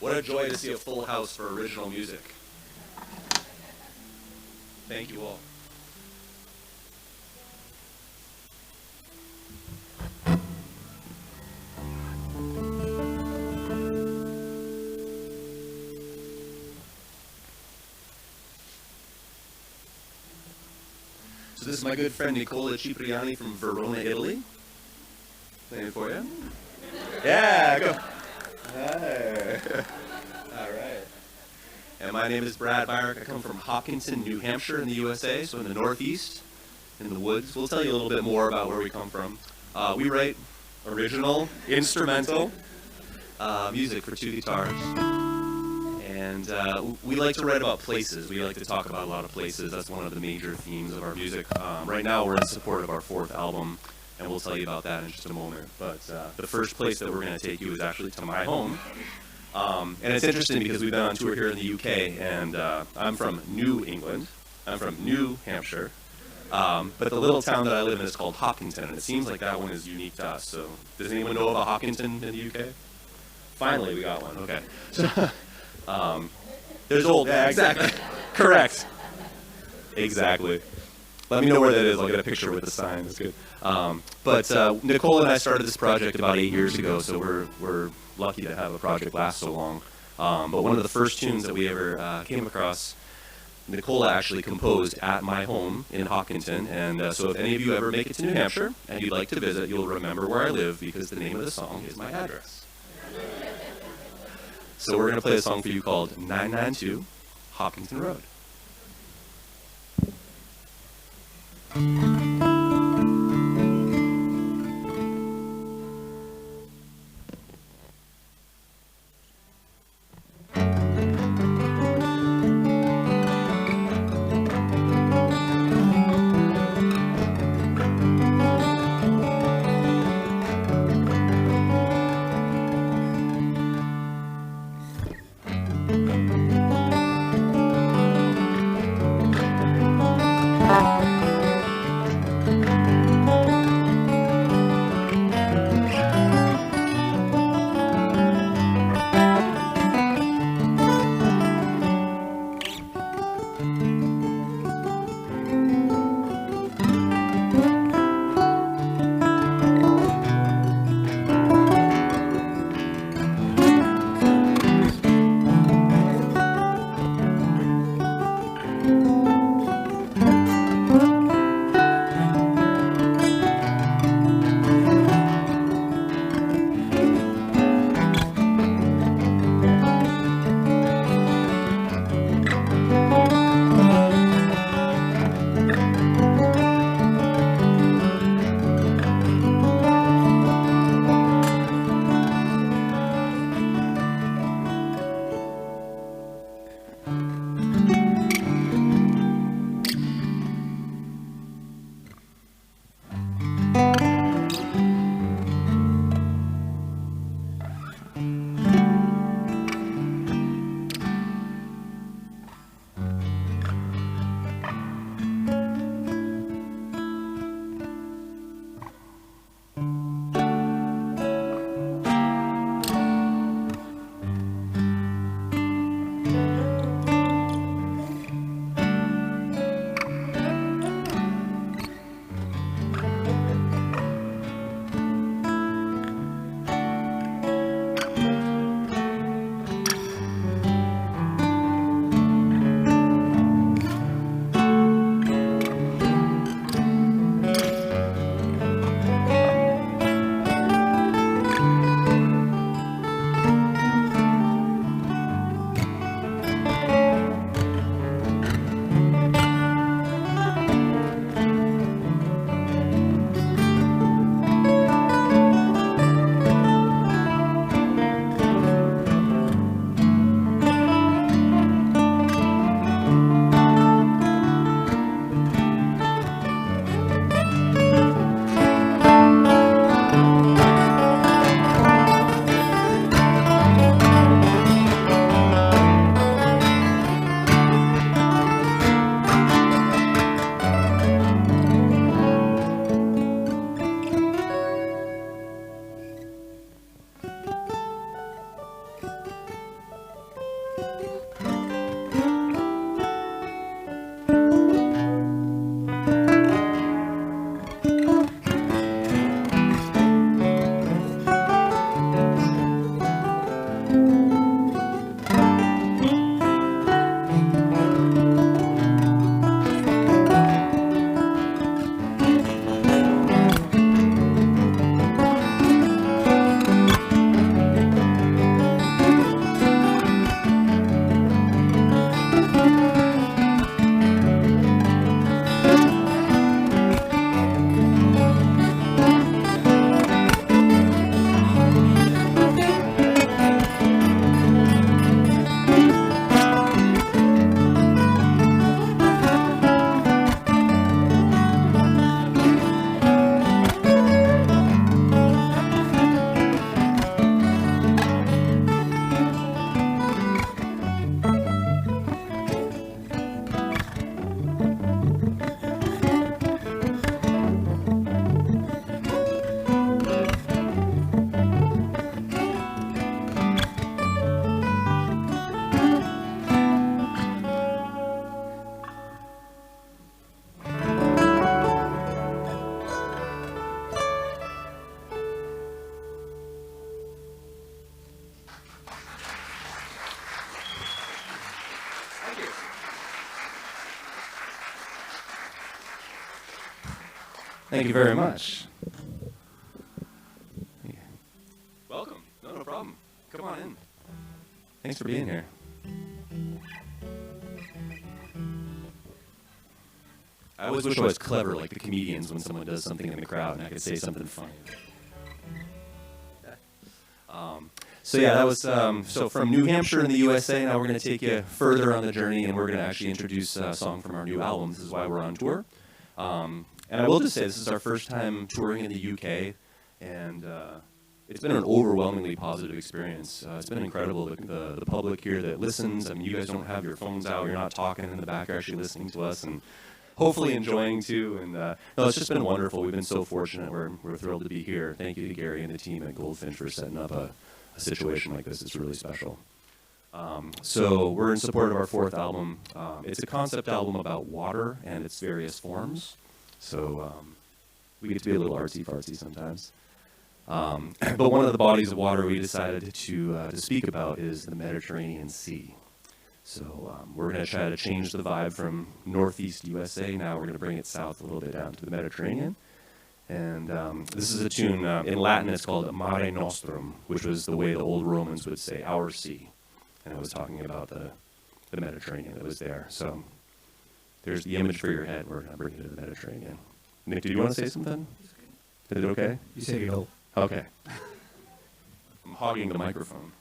What a joy to see a full house for original music. Thank you all. So this is my good friend Nicola Cipriani from Verona, Italy. Playing for you. Yeah, go. Hi. All right. And my name is Brad Myrick. I come from Hopkinton, New Hampshire in the USA, so in the Northeast, in the woods. We'll tell you a little bit more about where we come from. We write original, instrumental music for two guitars. And we like to write about places. We like to talk about a lot of places. That's one of the major themes of our music. Right now we're in support of our 4th album, and we'll tell you about that in just a moment. But the first place that we're going to take you is actually to my home. And it's interesting because we've been on tour here in the UK, and I'm from New England. I'm from New Hampshire. But the little town that I live in is called Hopkinton, and it seems like that one is unique to us. So does anyone know of a Hopkinton in the UK? Finally, we got one. Okay. There's old, yeah, exactly. Correct. Exactly. Let me know where that is. I'll get a picture with the sign. That's good. But Nicole and I started this project about 8 years ago, so we're lucky to have a project last so long. But one of the first tunes that we ever came across, Nicola actually composed at my home in Hopkinton. And so if any of you ever make it to New Hampshire and you'd like to visit, you'll remember where I live because the name of the song is my address. So we're going to play a song for you called 992 Hopkinton Road. Thank you very much. Welcome. No problem. Come on in. Thanks for being here. I always wish I was clever like the comedians when someone does something in the crowd and I could say something funny. So yeah, that was so from New Hampshire in the USA. Now we're going to take you further on the journey, and we're going to actually introduce a song from our new album. This is why we're on tour. And I will just say this is our first time touring in the UK, and it's been an overwhelmingly positive experience. It's been incredible. The public here that listens. I mean, you guys don't have your phones out. You're not talking in the back. You're actually listening to us and hopefully enjoying too. And no, it's just been wonderful. We've been so fortunate. We're thrilled to be here. Thank you to Gary and the team at Goldfinch for setting up a situation like this. It's really special. So we're in support of our fourth album. It's a concept album about water and its various forms. So we get to be a little artsy-fartsy sometimes. But one of the bodies of water we decided to speak about is the Mediterranean Sea. So we're going to try to change the vibe from northeast USA. Now we're going to bring it south a little bit down to the Mediterranean. And this is a tune, in Latin it's called Mare Nostrum, which was the way the old Romans would say our sea. And it was talking about the Mediterranean that was there. So there's the image for your head. We're going to bring you to the Mediterranean. Nick, did you want to say something? Is it okay? You say go. Okay. I'm hogging the microphone.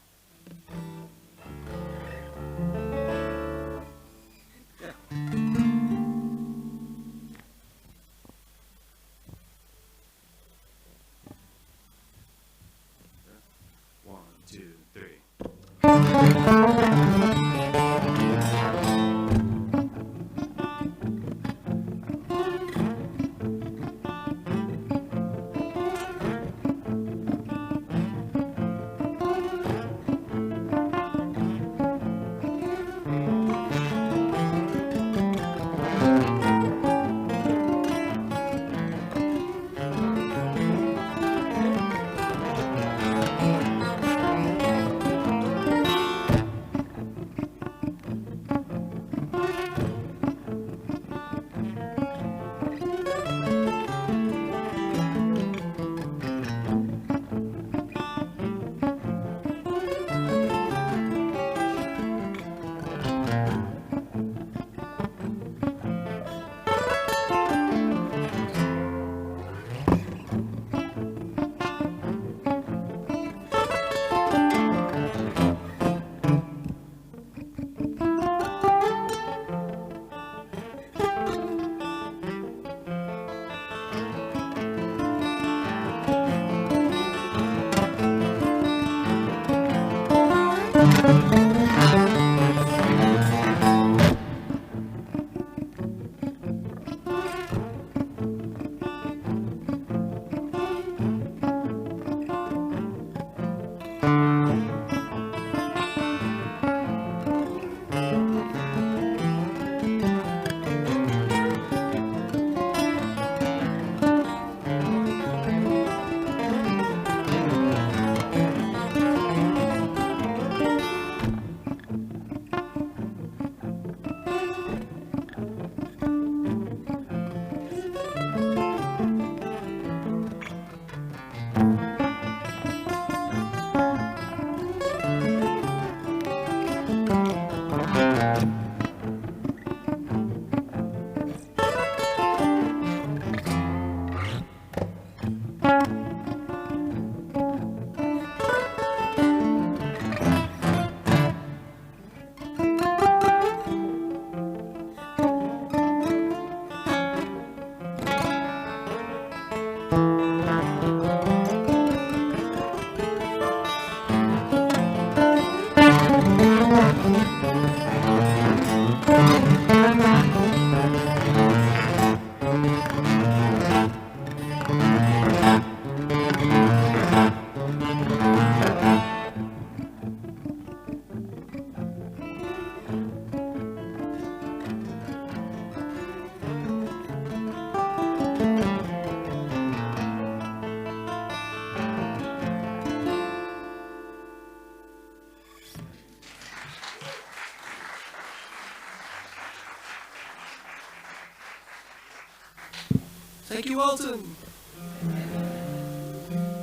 Thank you, Alton.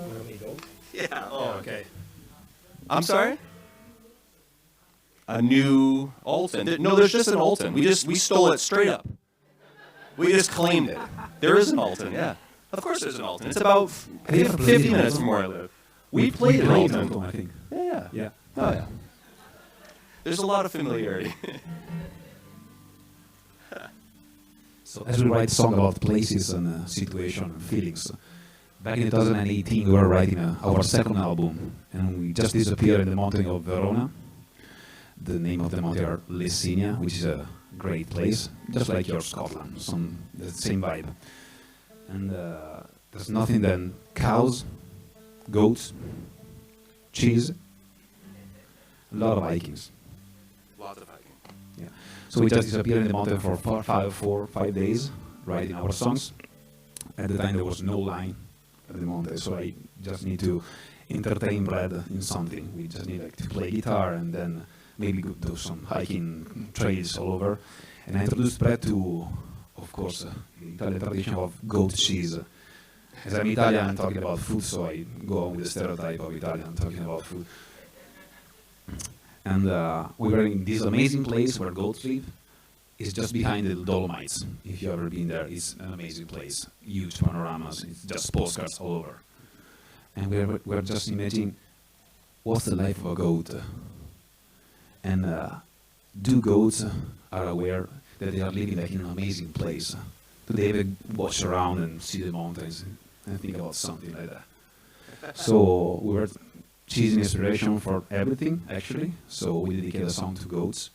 Where we go? Yeah. Oh, okay. I'm sorry? A new Alton. No, there's just an Alton. We stole it straight up. We just claimed it. There is an Alton, yeah. Of course there's an Alton. It's about 50 minutes from where I live. We played an Alton. I think. Yeah. Yeah. Oh, yeah. There's a lot of familiarity. So as we write song about places and situation and feelings, back in 2018 we were writing our second album, and we just disappeared in the mountain of Verona. The name of the mountain are Lessinia, which is a great place, just like your Scotland, the same vibe. And there's nothing than cows, goats, cheese, a lot of Vikings. Lots of hiking. Yeah. So we just disappeared in the mountain for 5 days, writing our songs. At the time there was no line at the mountain, so I just need to entertain Brad in something. We just need to play guitar and then maybe do some hiking trails all over. And I introduced Brad to, of course, the Italian tradition of goat cheese. As I'm Italian, I'm talking about food, so I go on with the stereotype of Italian talking about food. And we were in this amazing place where goats live. It's just behind the Dolomites. If you've ever been there, it's an amazing place. Huge panoramas, it's just postcards all over. And we're just imagining, what's the life of a goat? And do goats are aware that they are living like in an amazing place? Do they ever watch around and see the mountains and think about something like that? So we were choosing inspiration for everything, actually. So we dedicated a song to goats.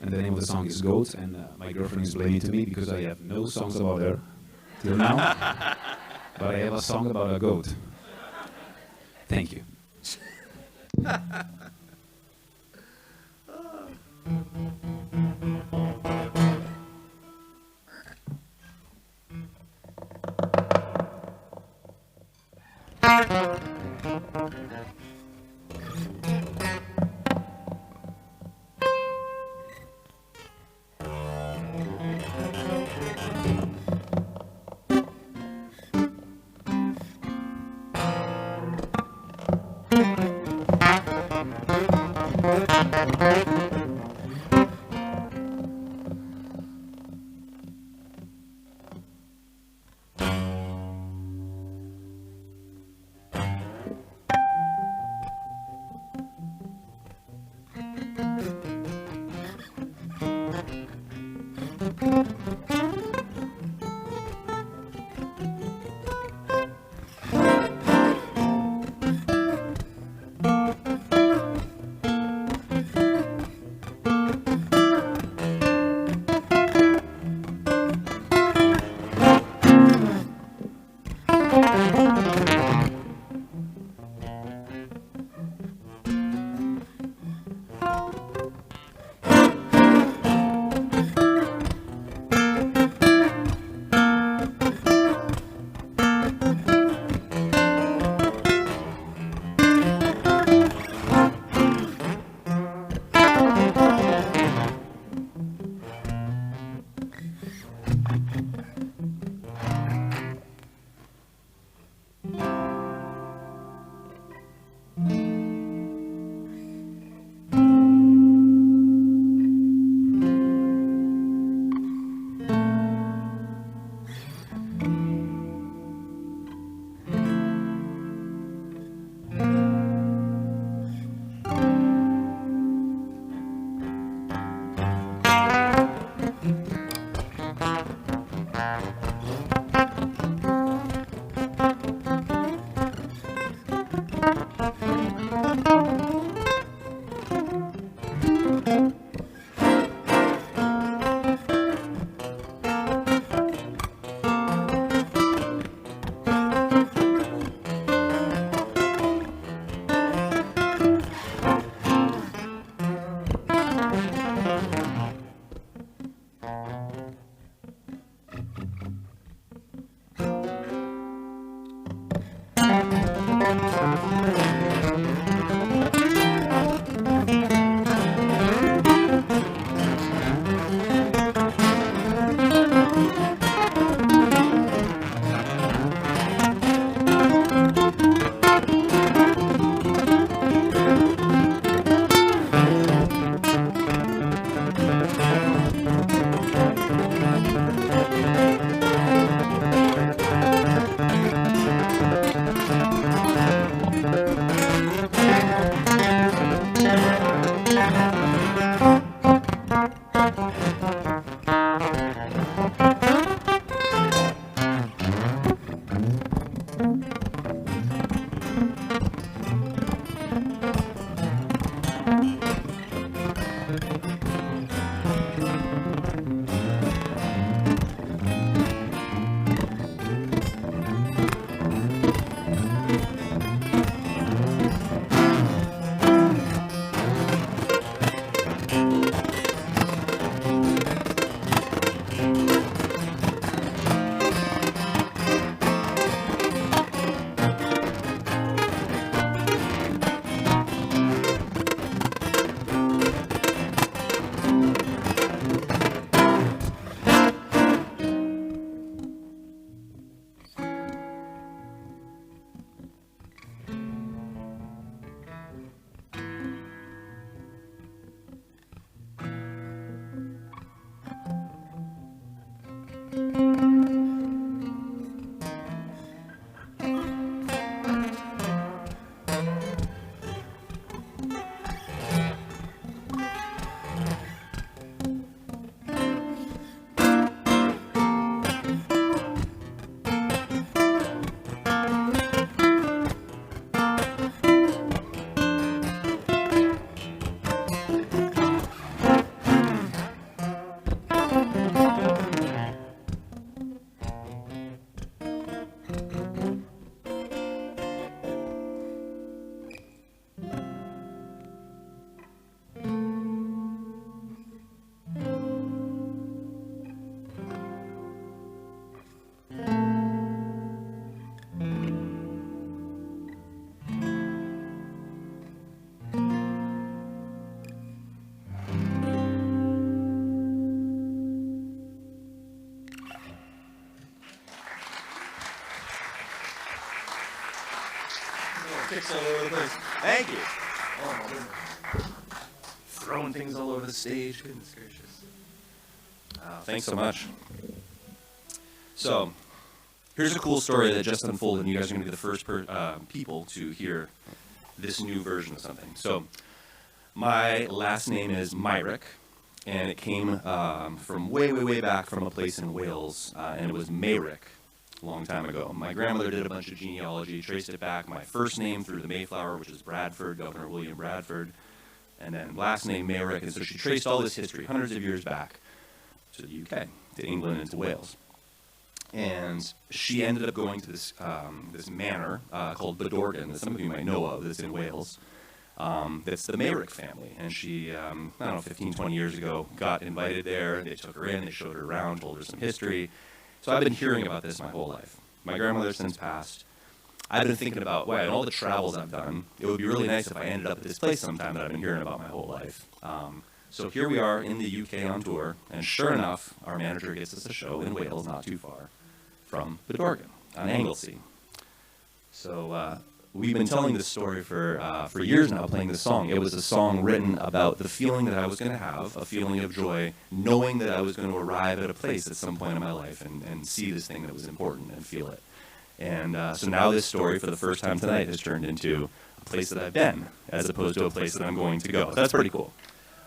And the name of the song is Goat, and my girlfriend is blaming to me because I have no songs about her till now. But I have a song about a goat. Thank you. picks all over the place. Thank you. Oh, my goodness. Throwing things all over the stage. Goodness gracious. Thanks so much. So, here's a cool story that just unfolded, and you guys are going to be the first people to hear this new version of something. So, my last name is MYRICK, and it came from way, way, way back from a place in Wales, and it was MYRICK a long time ago. My grandmother did a bunch of genealogy, traced it back, my first name through the Mayflower, which is Bradford, Governor William Bradford, and then last name MYRICK, and so she traced all this history, hundreds of years back, to the UK, to England, and to Wales. And she ended up going to this this manor called Bedorgan, that some of you might know of, that's in Wales. That's the MYRICK family. And she, I don't know, 15, 20 years ago, got invited there. They took her in, they showed her around, told her some history. So I've been hearing about this my whole life. My grandmother since passed. I've been thinking about, wow, in all the travels I've done, it would be really nice if I ended up at this place sometime that I've been hearing about my whole life. So here we are in the UK on tour, and sure enough, our manager gets us a show in Wales, not too far from Bedorgan, on Anglesey. So we've been telling this story for years now, playing this song. It was a song written about the feeling that I was going to have, a feeling of joy, knowing that I was going to arrive at a place at some point in my life and see this thing that was important and feel it. And so now this story, for the first time tonight, has turned into a place that I've been, as opposed to a place that I'm going to go. So that's pretty cool.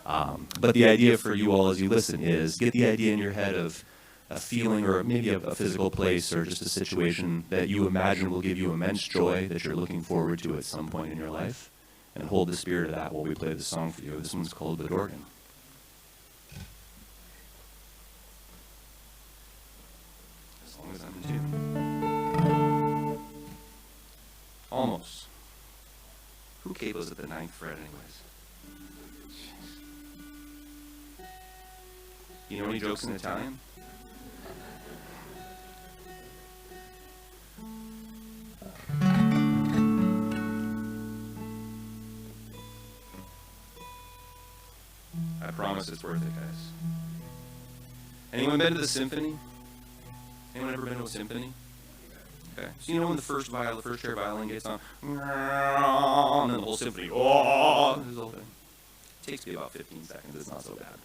But the idea for you all as you listen is get the idea in your head of a feeling or maybe a physical place or just a situation that you imagine will give you immense joy that you're looking forward to at some point in your life, and hold the spirit of that while we play the song for you. This one's called Bedorgan. As long as I'm in tune. Almost. Who capos at the 9th fret anyways? You know any jokes in Italian? I promise it's worth it, guys. Anyone been to the symphony? Anyone ever been to a symphony? Okay. So you know when the first chair violin gets on, and then the whole symphony, oh, this whole thing. It takes me about 15 seconds. It's not so bad.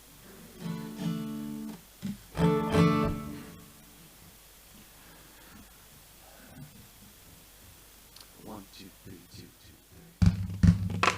1, 2, 3, 2, 2, 3.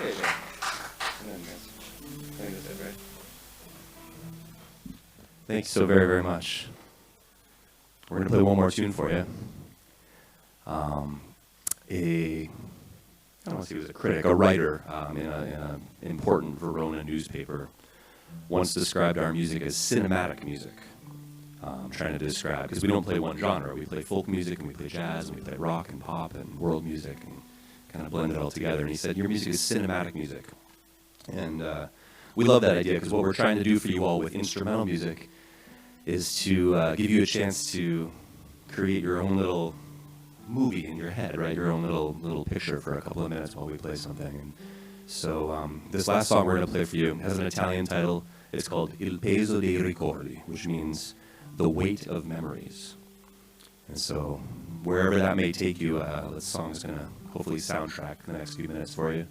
There you go. And then this. I think that's it, right? Thank you so very, very much. We're going to play one more tune for you. I don't want to say he was a critic, a writer in an important Verona newspaper once described our music as cinematic music. Trying to describe, because we don't play one genre. We play folk music, and we play jazz, and we play rock and pop and world music, and kind of blend it all together. And he said, your music is cinematic music. And we love that idea, because what we're trying to do for you all with instrumental music is to give you a chance to create your own little movie in your head, right? Your own little picture for a couple of minutes while we play something. And so this last song we're going to play for you has an Italian title. It's called Il peso dei ricordi, which means the weight of memories. And so wherever that may take you, this song is going to hopefully soundtrack the next few minutes for you.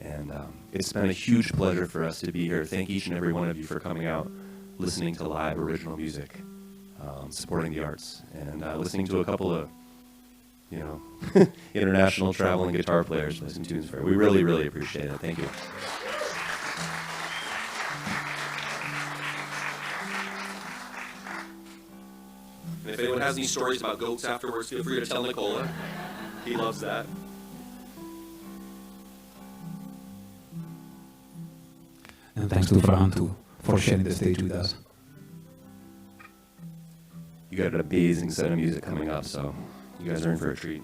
And it's been a huge pleasure for us to be here. Thank each and every one of you for coming out, listening to live original music, supporting the arts, and listening to a couple of international traveling guitar players play some tunes for you. We really, really appreciate it. Thank you. And if anyone has any stories about goats afterwards, feel free to tell Nicola. He loves that. And thanks to Fran for sharing the stage with us. You got an amazing set of music coming up, so you guys are in for a treat.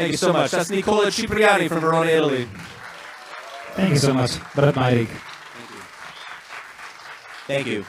Thank you so much. That's Nicola Cipriani from Verona, Italy. Thank you so much, Brad MYRICK. Thank you.